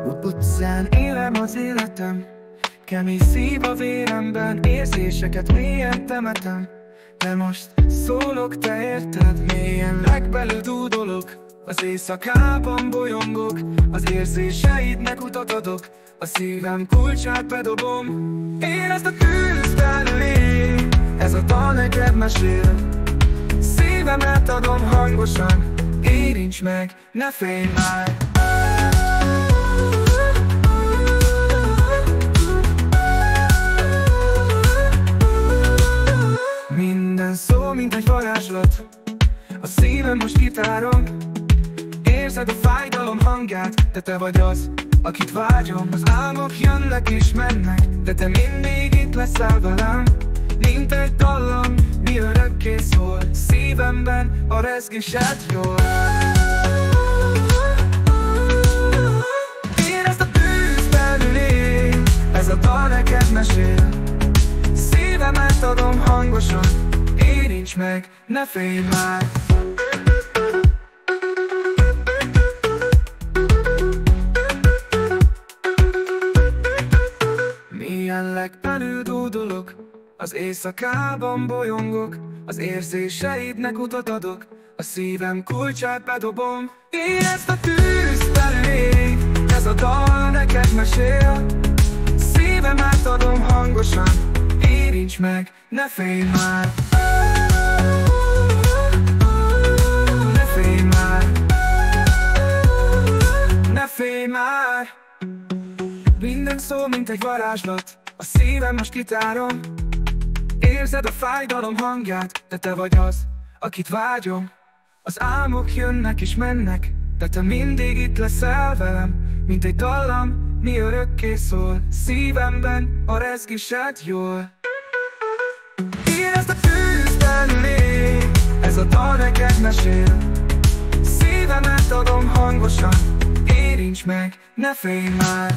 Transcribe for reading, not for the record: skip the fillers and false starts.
Utcán élem az életem, kemény szív a véremben, érzéseket mélyen temetem. De most szólok, te érted, mélyen legbelül dúdolok. Az éjszakában bolyongok, az érzéseidnek utat adok. A szívem kulcsát bedobom, érezd a tűz belül ég. Ez a dal neked mesél, szívemet adom hangosan. Érints meg, ne félj már. Minden szó, mint egy varázslat, a szívem most gitárom. Érzed a fájdalom hangját, de te vagy az, akit vágyom. Az álmok jönnek és mennek, de te mindig itt leszel velem. Mint egy dallam, mi örökké szól, szívemben a rezgésed jól. Érezd a tűz belül ég, ez a dal neked mesél. Szívemet adom hangosan, érints meg, ne félj már. Milyen legbelül dúdolok, az éjszakában bolyongok. Az érzéseidnek utat adok, a szívem kulcsát bedobom. Érezd a tűz belül ég, ez a dal neked mesél. Szívemet adom hangosan, érints meg, ne félj már. Ne félj már. Ne félj már. Minden szó, mint egy varázslat, a szívem most gitárom. Érzed a fájdalom hangját, de te vagy az, akit vágyom. Az álmok jönnek és mennek, de te mindig itt leszel velem. Mint egy dallam, mi örökké szól, szívemben a rezgésed jól. Érezd a tűz belül ég, ez a dal neked mesél. Szívemet adom hangosan, érints meg, ne félj már.